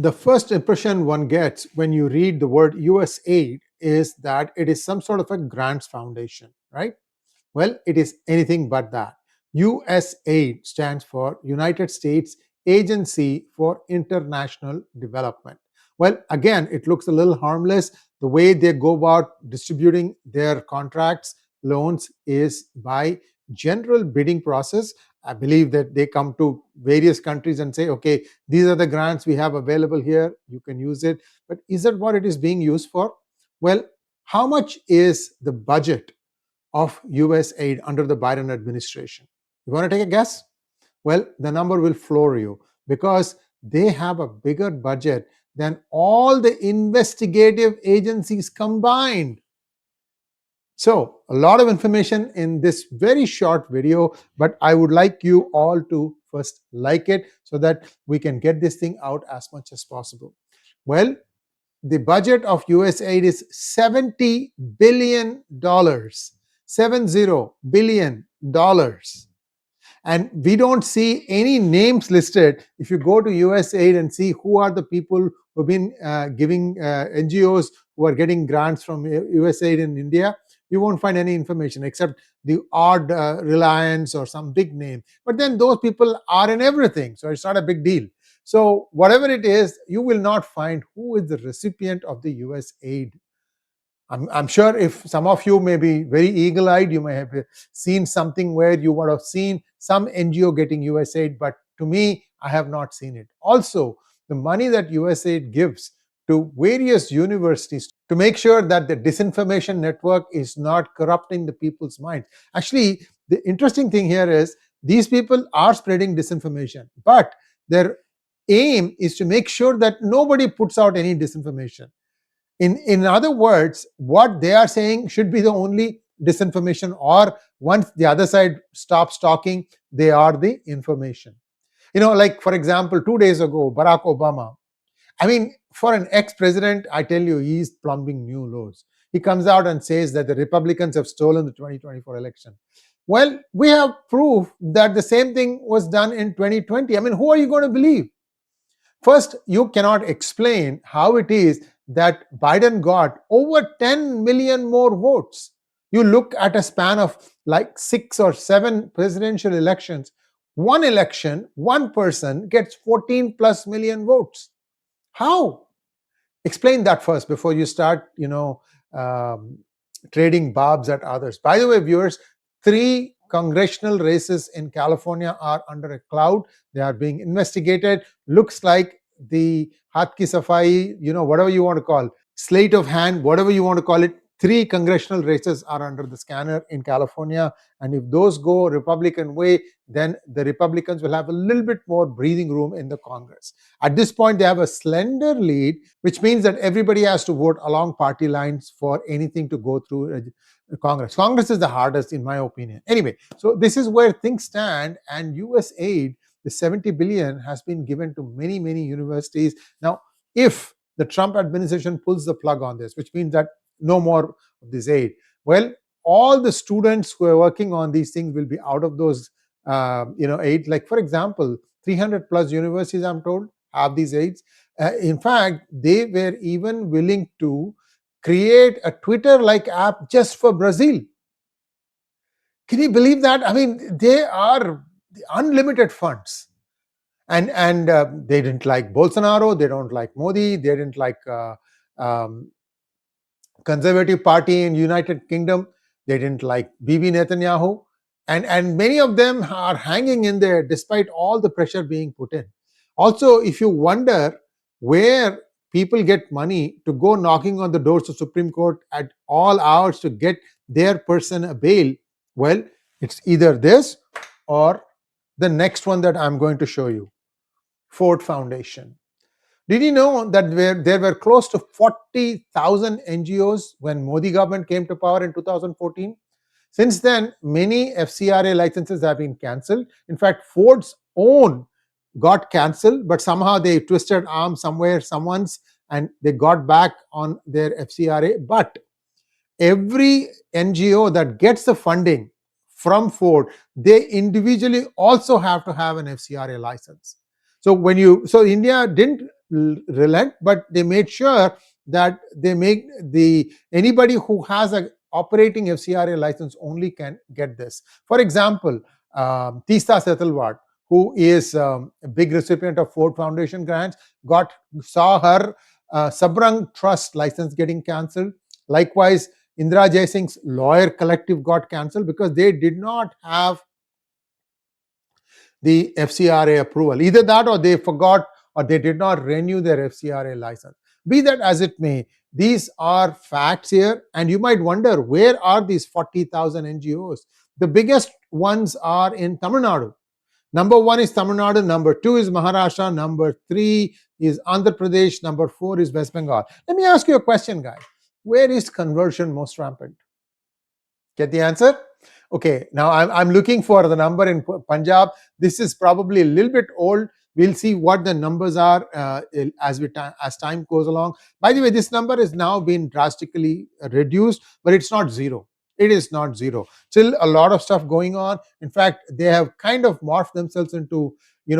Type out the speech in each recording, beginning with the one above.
The first impression one gets when you read the word USAID is that it is some sort of a grants foundation, right? Well, it is anything but that. USAID stands for United States Agency for International Development. Well, again, it looks a little harmless. The way they go about distributing their contracts, loans, is by general bidding process. I believe that they come to various countries and say, okay, these are the grants we have available here, you can use it. But is that what it is being used for? Well, how much is the budget of USAID under the Biden administration? You want to take a guess? Well, the number will floor you because they have a bigger budget than all the investigative agencies combined. So, a lot of information in this very short video, but I would like you all to first like it so that we can get this thing out as much as possible. Well, the budget of USAID is $70 billion. $70 billion. And we don't see any names listed. If you go to USAID and see who are the people who have been giving NGOs who are getting grants from USAID in India, you won't find any information except the odd Reliance or some big name. But then those people are in everything, so it's not a big deal. So whatever it is, you will not find who is the recipient of the USAID. I'm sure if some of you may be very eagle-eyed, you may have seen something where you would have seen some NGO getting USAID, but to me, I have not seen it. Also, the money that USAID gives to various universities to make sure that the disinformation network is not corrupting the people's minds. Actually, the interesting thing here is these people are spreading disinformation, but their aim is to make sure that nobody puts out any disinformation. In other words, what they are saying should be the only disinformation, or once the other side stops talking, they are the information. Like for example, 2 days ago, Barack Obama, for an ex-president, I tell you, he's plumbing new lows. He comes out and says that the Republicans have stolen the 2024 election. Well, we have proof that the same thing was done in 2020. Who are you going to believe? First, you cannot explain how it is that Biden got over 10 million more votes. You look at a span of like 6 or 7 presidential elections. One election, one person gets 14 plus million votes. How? Explain that first before you start, trading barbs at others. By the way, viewers, 3 congressional races in California are under a cloud. They are being investigated. Looks like the 𝗤𝗂𝘗 𝗢𝘂𝘁, whatever you want to call, sleight of hand, whatever you want to call it, 3 congressional races are under the scanner in California. And if those go Republican way, then the Republicans will have a little bit more breathing room in the Congress. At this point, they have a slender lead, which means that everybody has to vote along party lines for anything to go through Congress. Congress is the hardest, in my opinion. Anyway, so this is where things stand, and USAID, the 70 billion, has been given to many, many universities. Now, if the Trump administration pulls the plug on this, which means that no more of this aid, well, all the students who are working on these things will be out of those aid. Like, for example, 300 plus universities, I'm told, have these aids. In fact, they were even willing to create a Twitter-like app just for Brazil. Can you believe that? They are unlimited funds. And they didn't like Bolsonaro, they don't like Modi, they didn't like Conservative Party in United Kingdom, they didn't like Bibi Netanyahu, and many of them are hanging in there despite all the pressure being put in. Also, if you wonder where people get money to go knocking on the doors of Supreme Court at all hours to get their person a bail, well, it's either this or the next one that I'm going to show you, Ford Foundation. Did you know that there were close to 40,000 NGOs when Modi government came to power in 2014? Since then, many FCRA licenses have been cancelled. In fact, Ford's own got cancelled, but somehow they twisted arm someone's, and they got back on their FCRA. But every NGO that gets the funding from Ford, they individually also have to have an FCRA license. So India didn't relent, but they made sure that they make anybody who has a operating FCRA license only can get this. For example, 𝗤𝙗𝘗 𝗍𝘀𝘋, who is a big recipient of Ford Foundation grants, saw her Sabrang Trust license getting cancelled. Likewise, Indira Jaisingh's lawyer collective got cancelled because they did not have the FCRA approval. Either that, or they forgot, or they did not renew their FCRA license. Be that as it may, these are facts here, and you might wonder, where are these 40,000 NGOs? The biggest ones are in Tamil Nadu. Number 1 is Tamil Nadu, number 2 is Maharashtra, number 3 is Andhra Pradesh, number 4 is West Bengal. Let me ask you a question, guys. Where is conversion most rampant? Get the answer? Okay, now I'm looking for the number in Punjab. This is probably a little bit old. We'll see what the numbers are as time goes along. By the way, this number has now been drastically reduced, but it's not zero. It is not zero. Still a lot of stuff going on. In fact, they have kind of morphed themselves into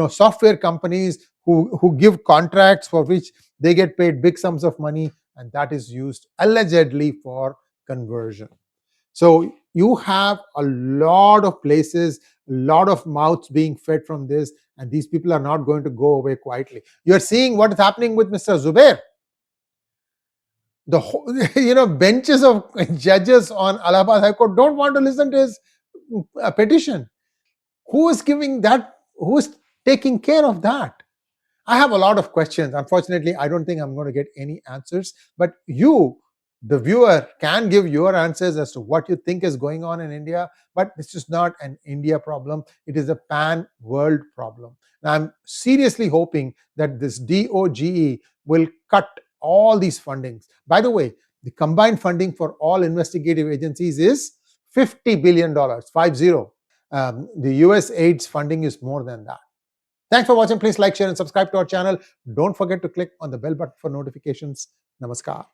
software companies who give contracts for which they get paid big sums of money, and that is used allegedly for conversion. So you have a lot of places, a lot of mouths being fed from this, and these people are not going to go away quietly. You're seeing what is happening with Mr. Zubair. The whole, benches of judges on Allahabad High Court don't want to listen to his petition. Who is giving that? Who is taking care of that? I have a lot of questions. Unfortunately, I don't think I'm going to get any answers, but you, the viewer, can give your answers as to what you think is going on in India. But this is not an India problem. It is a pan-world problem. And I'm seriously hoping that this DOGE will cut all these fundings. By the way, the combined funding for all investigative agencies is $50 billion, 50. The USAID's funding is more than that. Thanks for watching. Please like, share, and subscribe to our channel. Don't forget to click on the bell button for notifications. Namaskar.